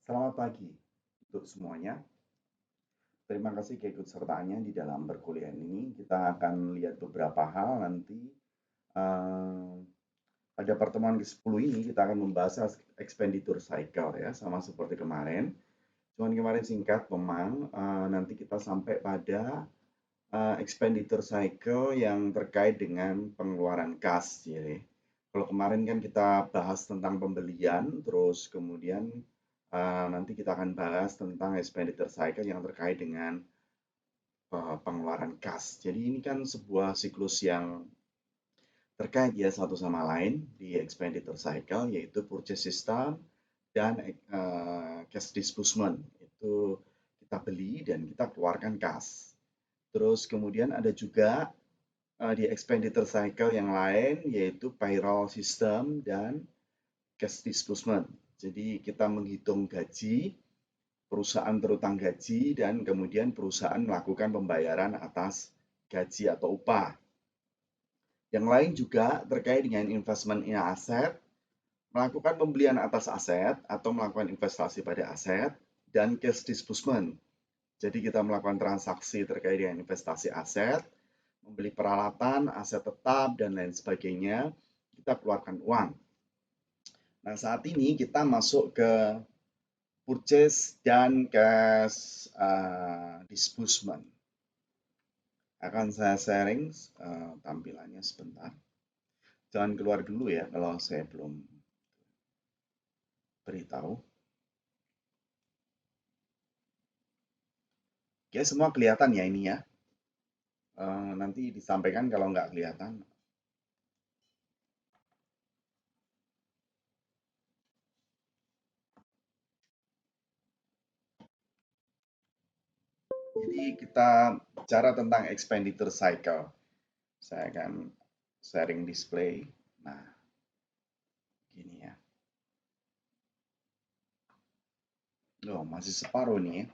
Selamat pagi untuk semuanya. Terima kasih keikutsertaannya di dalam perkuliahan ini. Kita akan lihat beberapa hal nanti. eh, Pada pertemuan ke-10 ini kita akan membahas expenditure cycle ya, sama seperti kemarin. Cuman kemarin singkat memang, nanti kita sampai pada expenditure cycle yang terkait dengan pengeluaran kas. Jadi, kalau kemarin kan kita bahas tentang pembelian, terus kemudian nanti kita akan bahas tentang expenditure cycle yang terkait dengan pengeluaran kas. Jadi ini kan sebuah siklus yang terkait ya satu sama lain di expenditure cycle, yaitu purchase system dan cash disbursement. Itu kita beli dan kita keluarkan kas. Terus kemudian ada juga di expenditure cycle yang lain, yaitu payroll system dan cash disbursement. Jadi kita menghitung gaji, perusahaan berutang gaji, dan kemudian perusahaan melakukan pembayaran atas gaji atau upah. Yang lain juga terkait dengan investment in asset, melakukan pembelian atas aset atau melakukan investasi pada aset, dan cash disbursement. Jadi kita melakukan transaksi terkait dengan investasi aset, membeli peralatan, aset tetap, dan lain sebagainya, kita keluarkan uang. Nah, saat ini kita masuk ke purchase dan cash disbursement. Akan saya sharing tampilannya sebentar. Jangan keluar dulu ya kalau saya belum beritahu. Oke, semua kelihatan ya ini ya. Nanti disampaikan kalau nggak kelihatan. Jadi kita bicara tentang expenditure cycle. Saya akan sharing display. Nah, gini ya. Loh, masih separuh nih ya.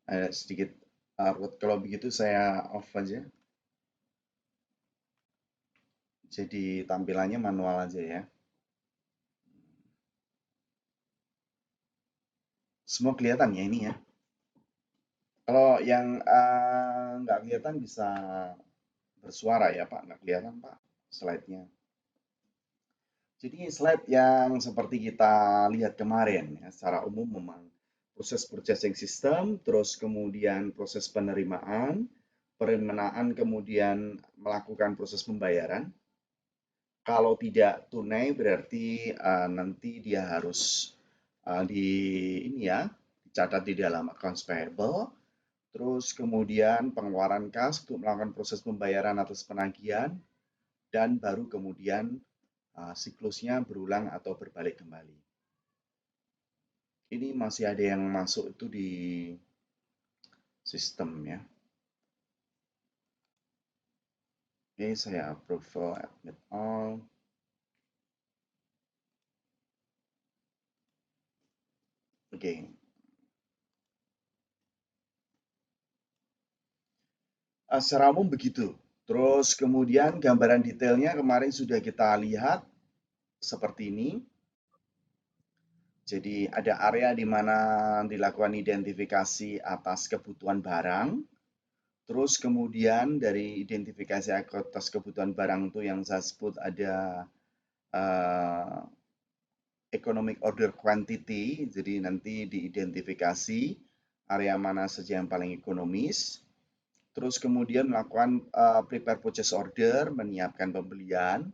Ada sedikit arut. Kalau begitu saya off aja. Jadi tampilannya manual aja ya. Semua kelihatan ya ini ya. Kalau yang nggak kelihatan bisa bersuara ya Pak. Nggak kelihatan Pak slide-nya. Jadi slide yang seperti kita lihat kemarin ya, secara umum memang proses purchasing system, terus kemudian proses penerimaan, penerimaan kemudian melakukan proses pembayaran. Kalau tidak tunai berarti nanti dia harus di ini ya, dicatat di dalam accounts payable. Terus kemudian pengeluaran kas untuk melakukan proses pembayaran atas penagihan dan baru kemudian siklusnya berulang atau berbalik kembali. Ini masih ada yang masuk itu di sistem ya. Oke, saya approval admit all. Oke. Secara umum begitu. Terus kemudian gambaran detailnya kemarin sudah kita lihat seperti ini. Jadi ada area di mana dilakukan identifikasi atas kebutuhan barang. Terus kemudian dari identifikasi atas kebutuhan barang itu yang saya sebut ada economic order quantity. Jadi nanti diidentifikasi area mana saja yang paling ekonomis. Terus kemudian melakukan prepare purchase order, menyiapkan pembelian,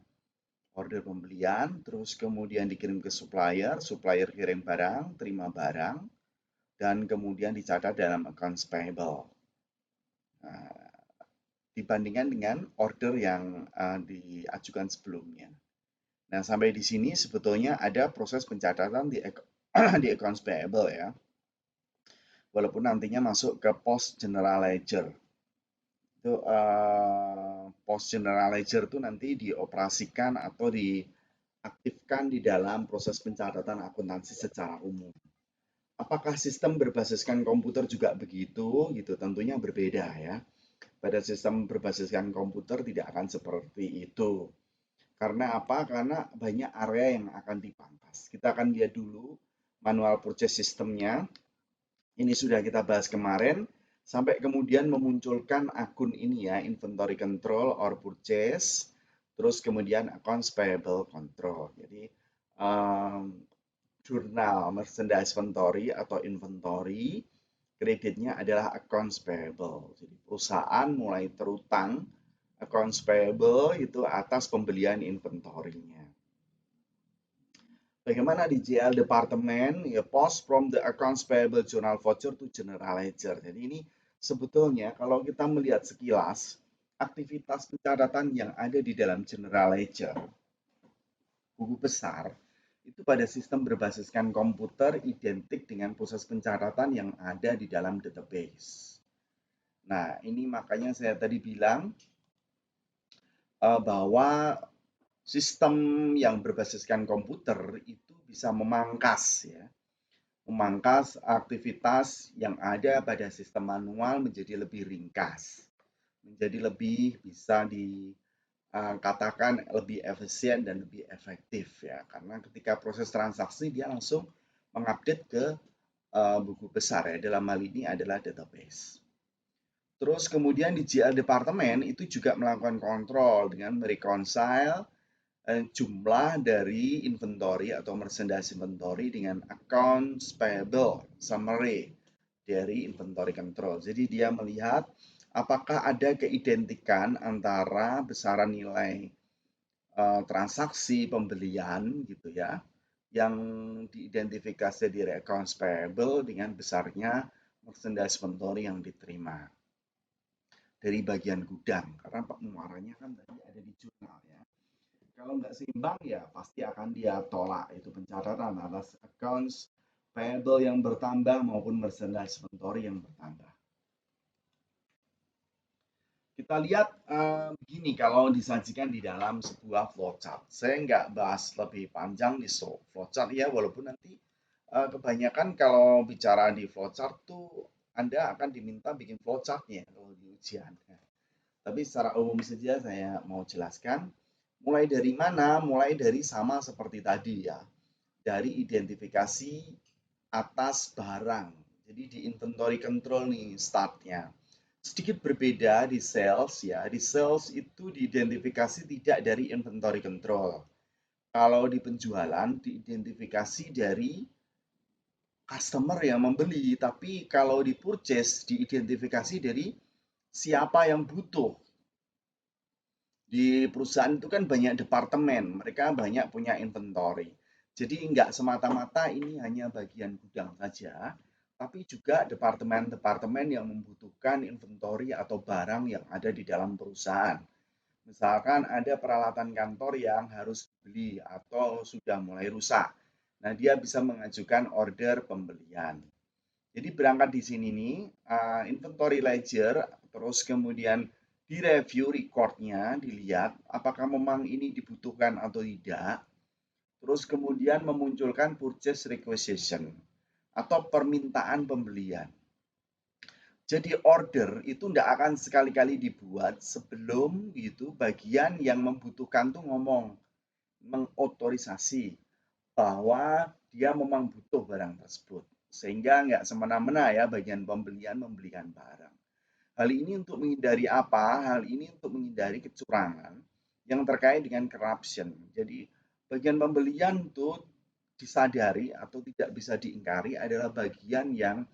order pembelian, terus kemudian dikirim ke supplier, supplier kirim barang, terima barang, dan kemudian dicatat dalam accounts payable. Nah, dibandingkan dengan order yang diajukan sebelumnya. Nah, sampai di sini sebetulnya ada proses pencatatan di di accounts payable ya. Walaupun nantinya masuk ke post general ledger. Itu post general ledger itu nanti dioperasikan atau diaktifkan di dalam proses pencatatan akuntansi secara umum. Apakah sistem berbasiskan komputer juga begitu? Gitu, tentunya berbeda ya. Pada sistem berbasiskan komputer tidak akan seperti itu. Karena apa? Karena banyak area yang akan dipangkas. Kita akan lihat dulu manual purchase systemnya. Ini sudah kita bahas kemarin, sampai kemudian memunculkan akun ini ya, inventory control or purchase, terus kemudian accounts payable control. Jadi jurnal merchandise inventory atau inventory, kreditnya adalah accounts payable. Jadi perusahaan mulai terutang accounts payable itu atas pembelian inventory-nya. Bagaimana di GL Departemen, ya post from the accounts payable journal voucher to general ledger. Jadi ini sebetulnya kalau kita melihat sekilas, aktivitas pencatatan yang ada di dalam general ledger, buku besar, itu pada sistem berbasiskan komputer identik dengan proses pencatatan yang ada di dalam database. Nah, ini makanya saya tadi bilang bahwa sistem yang berbasiskan komputer itu bisa memangkas aktivitas yang ada pada sistem manual menjadi lebih ringkas, menjadi lebih bisa dikatakan lebih efisien dan lebih efektif ya, karena ketika proses transaksi dia langsung mengupdate ke buku besar ya, dalam hal ini adalah database. Terus kemudian di GL Departemen itu juga melakukan kontrol dengan mereconcile jumlah dari inventory atau merchandise inventory dengan accounts payable summary dari inventory control. Jadi dia melihat apakah ada keidentikan antara besaran nilai transaksi pembelian gitu ya, yang diidentifikasi di accounts payable dengan besarnya merchandise inventory yang diterima dari bagian gudang, karena pengeluarannya kan tadi ada di jurnal ya. Kalau nggak seimbang ya pasti akan dia tolak itu pencatatan atas accounts payable yang bertambah maupun merchandise inventory yang bertambah. Kita lihat begini kalau disajikan di dalam sebuah flowchart. Saya nggak bahas lebih panjang di flowchart ya, walaupun nanti kebanyakan kalau bicara di flowchart tuh Anda akan diminta bikin flowchartnya kalau di ujian. Tapi secara umum saja saya mau jelaskan. Mulai dari mana? Mulai dari sama seperti tadi ya. Dari identifikasi atas barang. Jadi di inventory control nih startnya. Sedikit berbeda di sales ya. Di sales itu diidentifikasi tidak dari inventory control. Kalau di penjualan diidentifikasi dari customer yang membeli, tapi kalau di purchase diidentifikasi dari siapa yang butuh. Di perusahaan itu kan banyak departemen, mereka banyak punya inventory. Jadi nggak semata-mata ini hanya bagian gudang saja, tapi juga departemen-departemen yang membutuhkan inventory atau barang yang ada di dalam perusahaan. Misalkan ada peralatan kantor yang harus dibeli atau sudah mulai rusak. Nah, dia bisa mengajukan order pembelian. Jadi berangkat di sini nih, inventory ledger, terus kemudian direview recordnya, dilihat apakah memang ini dibutuhkan atau tidak. Terus kemudian memunculkan purchase requisition atau permintaan pembelian. Jadi order itu tidak akan sekali-kali dibuat sebelum gitu bagian yang membutuhkan tuh ngomong, mengotorisasi bahwa dia memang butuh barang tersebut. Sehingga nggak semena-mena ya bagian pembelian membelikan barang. Hal ini untuk menghindari apa? Hal ini untuk menghindari kecurangan yang terkait dengan corruption. Jadi bagian pembelian itu disadari atau tidak bisa diingkari adalah bagian yang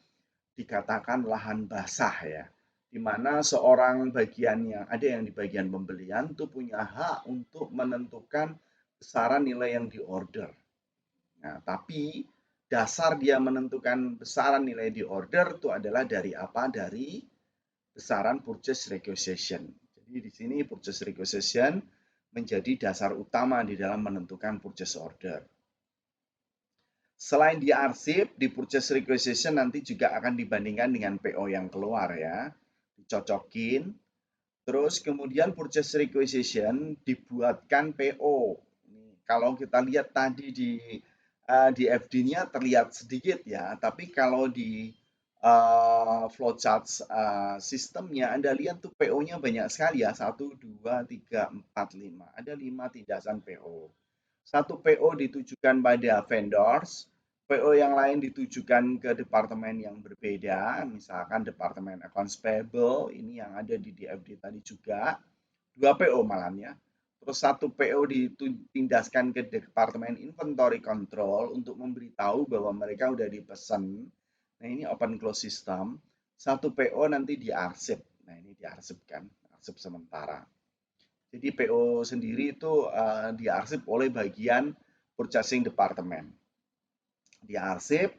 dikatakan lahan basah ya. Di mana seorang bagian yang ada yang di bagian pembelian itu punya hak untuk menentukan besaran nilai yang diorder. Nah, tapi dasar dia menentukan besaran nilai di order itu adalah dari apa? Dari besaran purchase requisition. Jadi di sini purchase requisition menjadi dasar utama di dalam menentukan purchase order. Selain di arsip, di purchase requisition nanti juga akan dibandingkan dengan PO yang keluar ya. Dicocokin. Terus kemudian purchase requisition dibuatkan PO. Kalau kita lihat tadi di FD-nya terlihat sedikit ya, tapi kalau di flowchart sistemnya Anda lihat tuh PO-nya banyak sekali ya, 1, 2, 3, 4, 5. Ada 5 tindakan PO. Satu PO ditujukan pada vendors, PO yang lain ditujukan ke departemen yang berbeda, misalkan departemen accounts payable, ini yang ada di DFD tadi juga, 2 PO malahnya. Terus 1 PO ditindaskan ke departemen inventory control untuk memberitahu bahwa mereka udah dipesan. Nah ini open close system. 1 PO nanti diarsip. Nah ini diarsipkan, arsip sementara. Jadi PO sendiri itu diarsip oleh bagian purchasing department. Diarsip,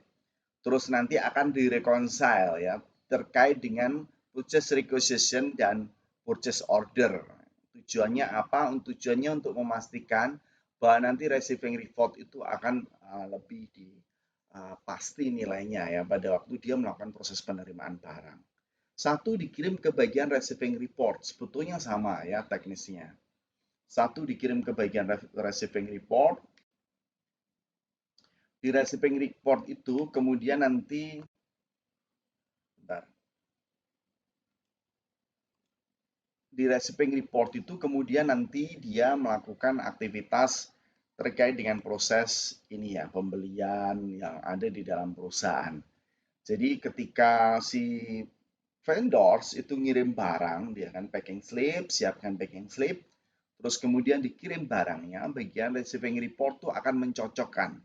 terus nanti akan direconcile ya terkait dengan purchase requisition dan purchase order. Tujuannya apa? Tujuannya untuk memastikan bahwa nanti receiving report itu akan lebih pasti nilainya ya pada waktu dia melakukan proses penerimaan barang. Satu dikirim ke bagian receiving report, sebetulnya sama ya teknisnya. Satu dikirim ke bagian receiving report, di receiving report itu kemudian nanti bentar, di receiving report itu kemudian nanti dia melakukan aktivitas terkait dengan proses ini ya, pembelian yang ada di dalam perusahaan. Jadi ketika si vendors itu ngirim barang, dia kan packing slip, siapkan packing slip, terus kemudian dikirim barangnya, bagian receiving report tuh akan mencocokkan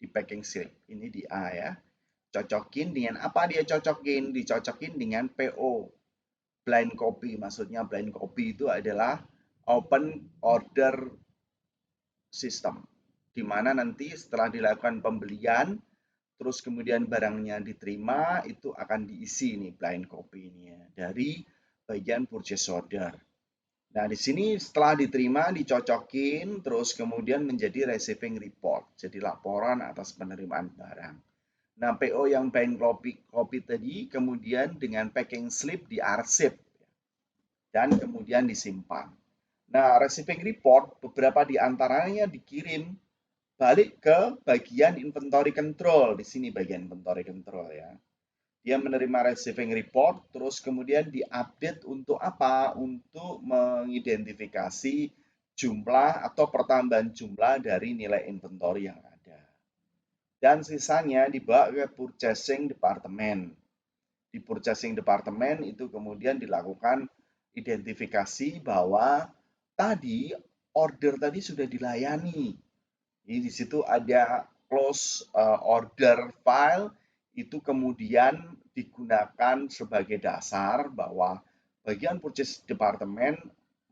di packing slip. Ini di A ya. Cocokin dengan apa dia cocokin? Dicocokin dengan PO. Blind copy, maksudnya blind copy itu adalah open order system. Di mana nanti setelah dilakukan pembelian, terus kemudian barangnya diterima, itu akan diisi nih blind copy ini ya, dari bagian purchase order. Nah, di sini setelah diterima, dicocokin, terus kemudian menjadi receiving report, jadi laporan atas penerimaan barang. Nah, PO yang blind copy tadi kemudian dengan packing slip diarsip dan kemudian disimpan. Nah, receiving report beberapa di antaranya dikirim balik ke bagian inventory control. Di sini bagian inventory control ya. Dia menerima receiving report, terus kemudian diupdate untuk apa? Untuk mengidentifikasi jumlah atau pertambahan jumlah dari nilai inventory yang ada. Dan sisanya dibawa ke purchasing department. Di purchasing department itu kemudian dilakukan identifikasi bahwa tadi order tadi sudah dilayani. Jadi di situ ada close order file itu kemudian digunakan sebagai dasar bahwa bagian purchase department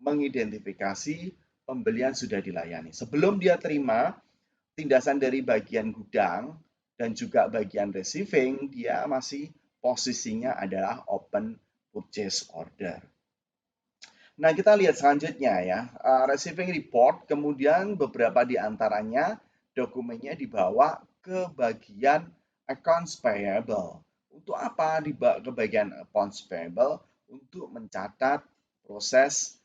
mengidentifikasi pembelian sudah dilayani. Sebelum dia terima, tindasan dari bagian gudang dan juga bagian receiving, dia masih posisinya adalah open purchase order. Nah, kita lihat selanjutnya ya. Receiving report, kemudian beberapa di antaranya dokumennya dibawa ke bagian accounts payable. Untuk apa dibawa ke bagian accounts payable? Untuk mencatat proses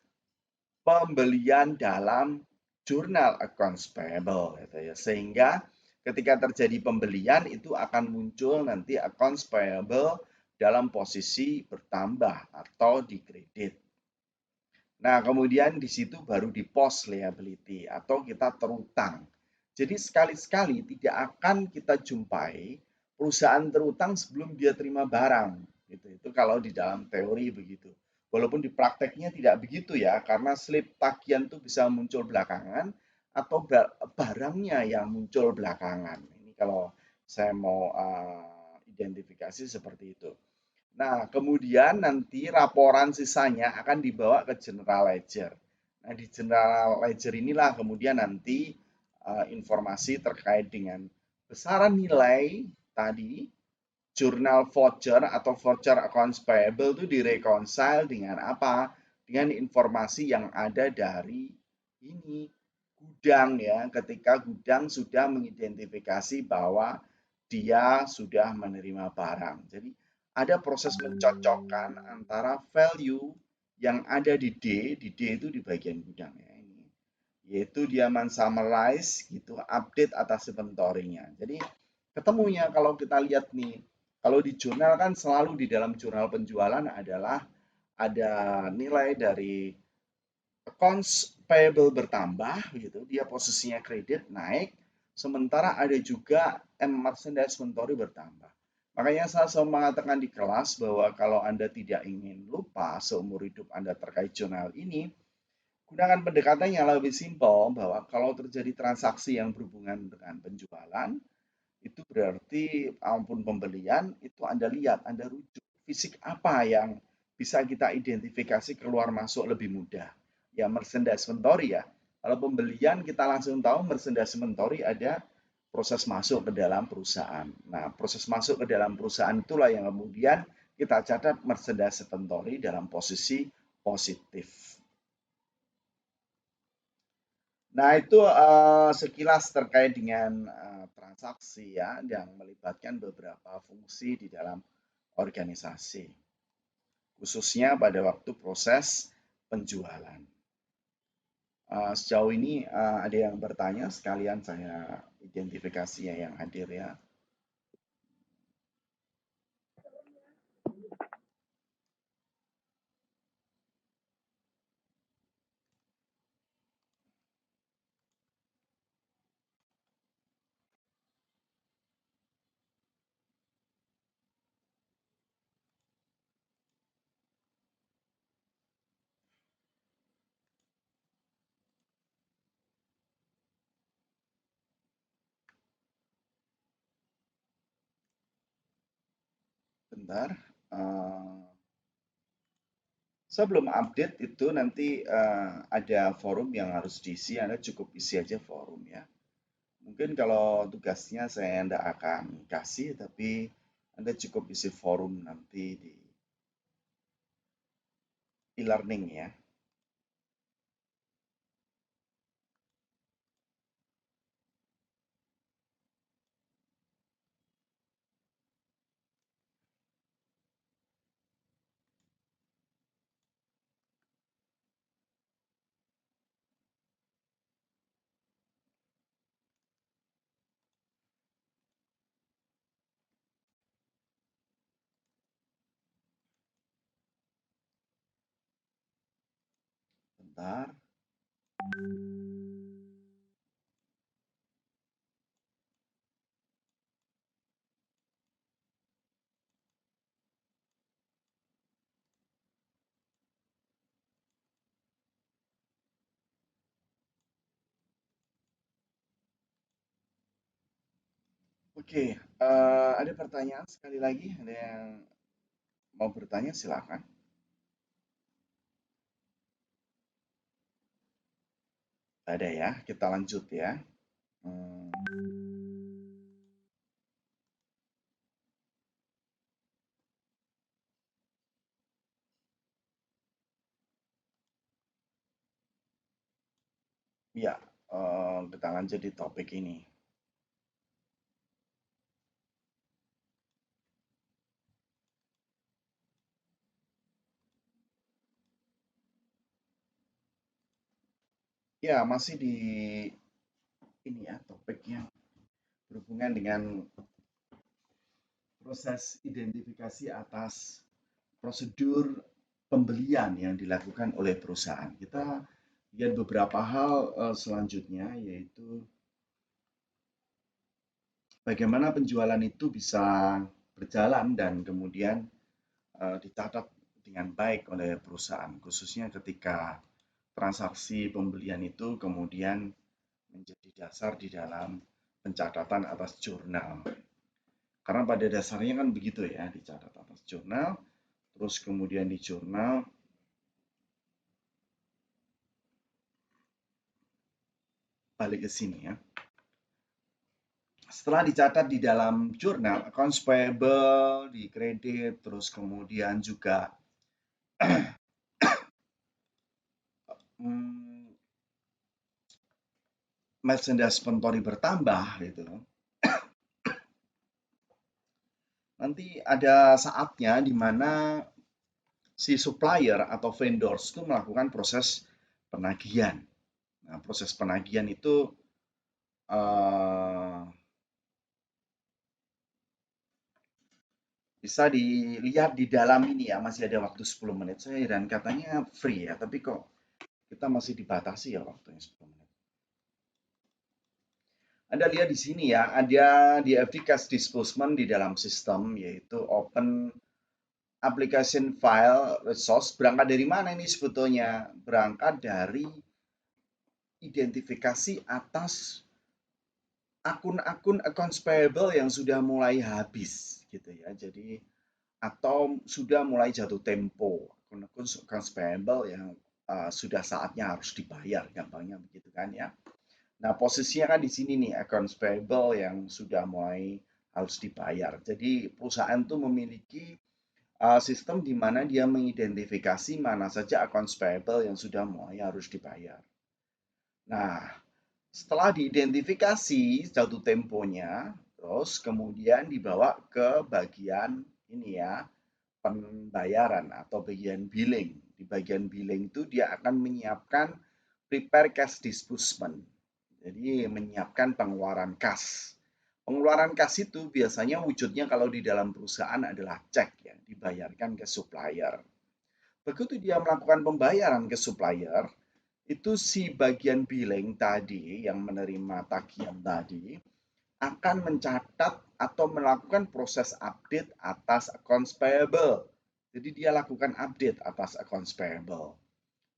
pembelian dalam jurnal accounts payable gitu ya. Sehingga ketika terjadi pembelian itu akan muncul nanti accounts payable dalam posisi bertambah atau di kredit. Nah, kemudian di situ baru di post liability atau kita terutang. Jadi sekali-sekali tidak akan kita jumpai perusahaan terutang sebelum dia terima barang. Gitu. Itu kalau di dalam teori begitu. Walaupun di prakteknya tidak begitu ya, karena slip tagihan itu bisa muncul belakangan atau barangnya yang muncul belakangan. Ini kalau saya mau identifikasi seperti itu. Nah, kemudian nanti laporan sisanya akan dibawa ke General Ledger. Nah, di General Ledger inilah kemudian nanti informasi terkait dengan besaran nilai tadi, jurnal voucher atau voucher accounts payable itu direconcile dengan apa? Dengan informasi yang ada dari ini gudang ya, ketika gudang sudah mengidentifikasi bahwa dia sudah menerima barang. Jadi ada proses mencocokkan antara value yang ada di D itu di bagian gudang ya ini, yaitu dia men-summarize gitu, update atas inventory-nya. Jadi ketemunya kalau kita lihat nih, kalau di jurnal kan selalu di dalam jurnal penjualan adalah ada nilai dari accounts payable bertambah gitu, dia posisinya kredit naik, Sementara ada juga merchandise inventory bertambah. Makanya saya selalu mengatakan di kelas bahwa kalau Anda tidak ingin lupa seumur hidup Anda terkait jurnal ini, gunakan pendekatan yang lebih simpel bahwa kalau terjadi transaksi yang berhubungan dengan penjualan, itu berarti ampun pembelian, itu Anda lihat, Anda rujuk fisik apa yang bisa kita identifikasi keluar masuk lebih mudah. Ya merchandise inventory ya. Kalau pembelian kita langsung tahu merchandise inventory ada proses masuk ke dalam perusahaan. Nah, proses masuk ke dalam perusahaan itulah yang kemudian kita catat merchandise inventory dalam posisi positif. Nah, itu sekilas terkait dengan transaksi ya yang melibatkan beberapa fungsi di dalam organisasi, khususnya pada waktu proses penjualan. Sejauh ini ada yang bertanya, sekalian saya identifikasi ya yang hadir ya. Bentar. Saya belum update itu nanti ada forum yang harus diisi, Anda cukup isi aja forum ya. Mungkin kalau tugasnya saya tidak akan kasih, tapi Anda cukup isi forum nanti di e-learning ya. Bentar. Oke, ada pertanyaan sekali lagi? Ada yang mau bertanya silakan. Ada ya, kita lanjut ya. Hmm, ya, kita lanjut di topik ini. Ya, masih di ini ya, topik yang berhubungan dengan proses identifikasi atas prosedur pembelian yang dilakukan oleh perusahaan. Kita lihat beberapa hal selanjutnya, yaitu bagaimana penjualan itu bisa berjalan dan kemudian dicatat dengan baik oleh perusahaan, khususnya ketika transaksi pembelian itu kemudian menjadi dasar di dalam pencatatan atas jurnal. Karena pada dasarnya kan begitu ya, dicatat atas jurnal, terus kemudian di jurnal balik ke sini ya. Setelah dicatat di dalam jurnal, accounts payable, di kredit, terus kemudian juga merchandise inventory bertambah gitu. Nanti ada saatnya di mana si supplier atau vendors itu melakukan proses penagihan. Nah, proses penagihan itu bisa dilihat di dalam ini ya, masih ada waktu 10 menit. Saya heran katanya free ya, tapi kok kita masih dibatasi ya waktunya 10 menit. Anda lihat di sini ya, ada DFD cash disbursement di dalam sistem, yaitu Open Application File Resource. Berangkat dari mana ini sebetulnya? Berangkat dari identifikasi atas akun-akun accounts payable yang sudah mulai habis gitu ya. Jadi atau sudah mulai jatuh tempo, akun-akun accounts payable yang sudah saatnya harus dibayar, gampangnya begitu kan ya. Nah, posisinya kan di sini nih accounts payable yang sudah mulai harus dibayar. Jadi perusahaan tuh memiliki sistem di mana dia mengidentifikasi mana saja accounts payable yang sudah mulai harus dibayar. Nah, setelah diidentifikasi jatuh temponya, terus kemudian dibawa ke bagian ini ya, pembayaran atau bagian billing. Di bagian billing itu dia akan menyiapkan prepare cash disbursement. Jadi menyiapkan pengeluaran kas. Pengeluaran kas itu biasanya wujudnya kalau di dalam perusahaan adalah cek ya, dibayarkan ke supplier. Begitu dia melakukan pembayaran ke supplier, itu si bagian billing tadi yang menerima tagihan tadi akan mencatat atau melakukan proses update atas accounts payable. Jadi dia lakukan update atas accounts payable.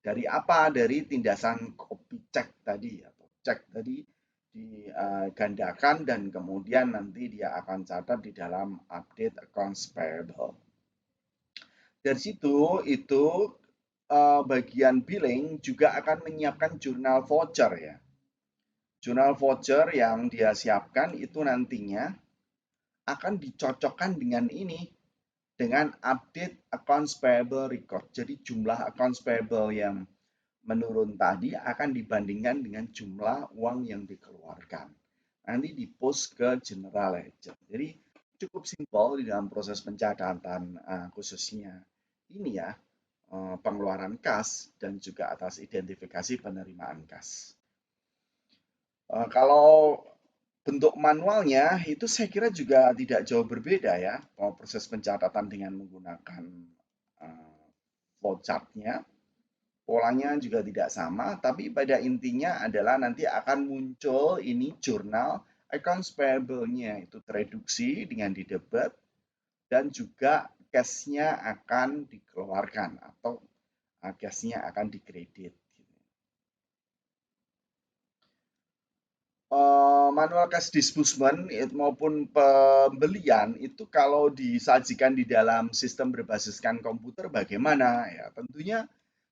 Dari apa? Dari tindasan copy check tadi atau cek tadi digandakan dan kemudian nanti dia akan catat di dalam update accounts payable. Dari situ itu bagian billing juga akan menyiapkan jurnal voucher ya. Jurnal voucher yang dia siapkan itu nantinya akan dicocokkan dengan ini, dengan update accounts payable record. Jadi jumlah accounts payable yang menurun tadi akan dibandingkan dengan jumlah uang yang dikeluarkan. Nanti di-post ke general ledger. Jadi cukup simpel di dalam proses pencatatan khususnya ini ya, pengeluaran kas dan juga atas identifikasi penerimaan kas. Kalau bentuk manualnya itu saya kira juga tidak jauh berbeda ya, proses pencatatan dengan menggunakan flowchart-nya. Polanya juga tidak sama, tapi pada intinya adalah nanti akan muncul ini jurnal accounts payable-nya itu tereduksi dengan didebit dan juga cash-nya akan dikeluarkan atau cash-nya akan dikredit. Manual cash disbursement maupun pembelian itu kalau disajikan di dalam sistem berbasiskan komputer bagaimana ya? Tentunya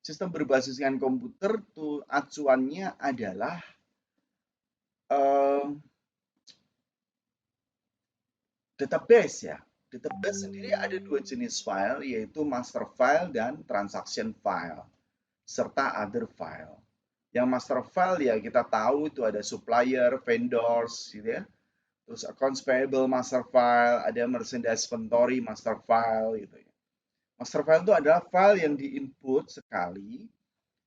sistem berbasiskan komputer tuh acuannya adalah database ya. Database sendiri ada dua jenis file, yaitu master file dan transaction file, serta other file. Yang master file ya kita tahu itu ada supplier, vendors, gitu ya. Terus accounts payable master file, ada merchandise inventory master file, gitu ya. Master file itu adalah file yang diinput sekali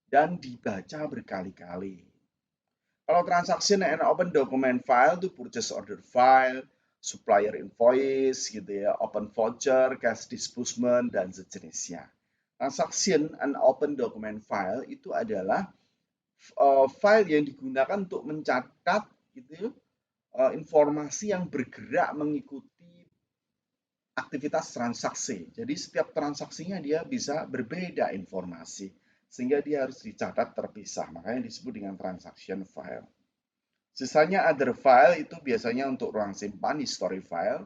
dan dibaca berkali-kali. Kalau transaction and open document file itu purchase order file, supplier invoice gitu ya, open voucher, cash disbursement dan sejenisnya. Transaction and open document file itu adalah file yang digunakan untuk mencatat gitu informasi yang bergerak mengikuti aktivitas transaksi. Jadi setiap transaksinya dia bisa berbeda informasi sehingga dia harus dicatat terpisah. Makanya disebut dengan transaction file. Sisanya other file itu biasanya untuk ruang simpan, history file,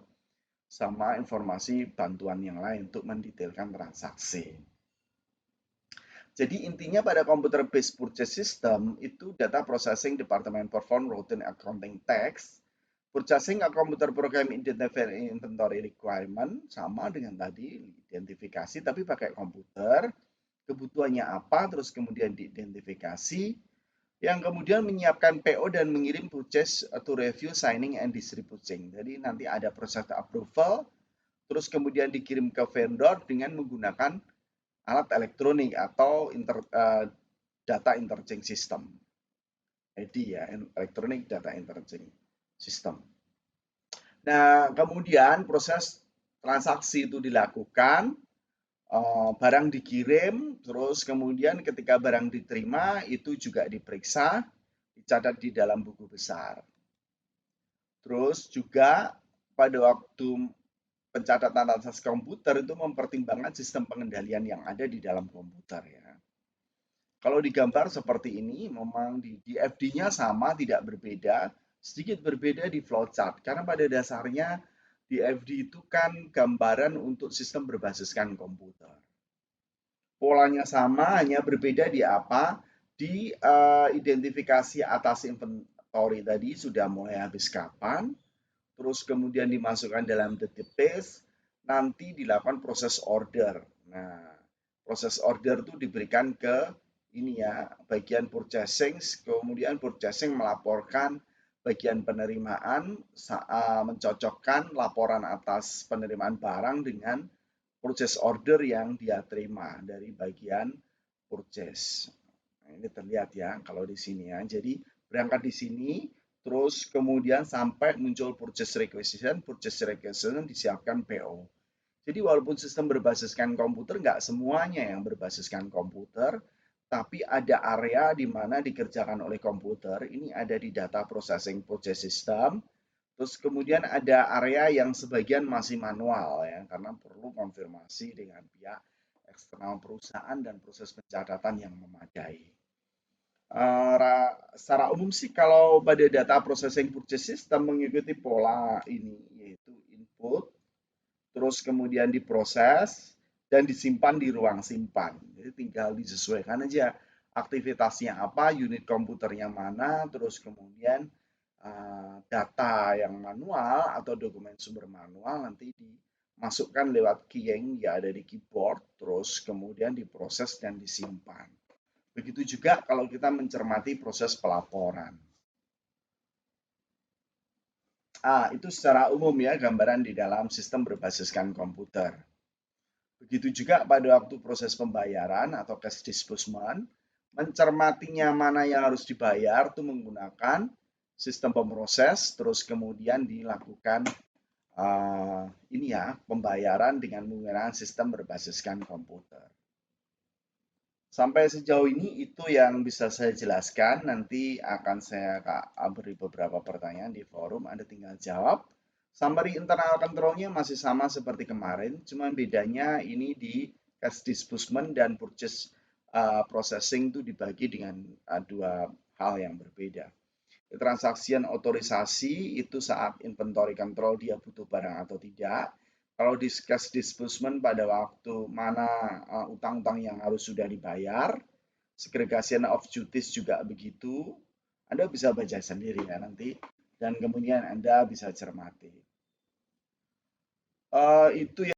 sama informasi bantuan yang lain untuk mendetailkan transaksi. Jadi intinya pada computer based purchase system itu data processing department perform routine accounting tasks. Purchasing a computer program identify inventory requirement sama dengan tadi identifikasi tapi pakai komputer. Kebutuhannya apa terus kemudian diidentifikasi yang kemudian menyiapkan PO dan mengirim purchase to review, signing, and distributing. Jadi nanti ada proses approval, terus kemudian dikirim ke vendor dengan menggunakan alat elektronik atau data interchange system. EDI ya, Electronic Data Interchange System. Nah, kemudian proses transaksi itu dilakukan, barang dikirim, terus kemudian ketika barang diterima itu juga diperiksa, dicatat di dalam buku besar. Terus juga pada waktu pencatatan transaksi komputer itu mempertimbangkan sistem pengendalian yang ada di dalam komputer ya. Kalau digambar seperti ini, memang di FD-nya sama, tidak berbeda, sedikit berbeda di flowchart. Karena pada dasarnya di FD itu kan gambaran untuk sistem berbasiskan komputer. Polanya sama, hanya berbeda di apa? Di identifikasi atas inventory tadi sudah mulai habis kapan, terus kemudian dimasukkan dalam database, nanti dilakukan proses order. Nah, proses order itu diberikan ke ini ya, bagian purchasing, kemudian purchasing melaporkan bagian penerimaan, mencocokkan laporan atas penerimaan barang dengan purchase order yang dia terima dari bagian purchase. Nah, ini terlihat ya kalau di sini ya. Jadi berangkat di sini, terus kemudian sampai muncul purchase requisition disiapkan PO. Jadi walaupun sistem berbasiskan komputer, nggak semuanya yang berbasiskan komputer, tapi ada area di mana dikerjakan oleh komputer. Ini ada di data processing purchase system. Terus kemudian ada area yang sebagian masih manual ya, karena perlu konfirmasi dengan pihak eksternal perusahaan dan proses pencatatan yang memadai. Secara umum sih kalau pada data processing purchase system mengikuti pola ini, yaitu input, terus kemudian diproses, dan disimpan di ruang simpan. Jadi tinggal disesuaikan aja aktivitasnya apa, unit komputernya mana, terus kemudian data yang manual atau dokumen sumber manual nanti dimasukkan lewat keying yang ada di keyboard, terus kemudian diproses dan disimpan. Begitu juga kalau kita mencermati proses pelaporan. Itu secara umum ya gambaran di dalam sistem berbasiskan komputer. Begitu juga pada waktu proses pembayaran atau cash disbursement, mencermatinya mana yang harus dibayar itu menggunakan sistem pemroses, terus kemudian dilakukan ini ya pembayaran dengan menggunakan sistem berbasiskan komputer. Sampai sejauh ini itu yang bisa saya jelaskan. Nanti akan saya beri beberapa pertanyaan di forum. Anda tinggal jawab. Summary internal control-nya masih sama seperti kemarin, cuma bedanya ini di cash disbursement dan purchase processing itu dibagi dengan dua hal yang berbeda. Transaksian otorisasi itu saat inventory control dia butuh barang atau tidak. Kalau di cash disbursement pada waktu mana utang-utang yang harus sudah dibayar, segregation of duties juga begitu. Anda bisa baca sendiri ya nanti, dan kemudian Anda bisa cermati. Itu ya.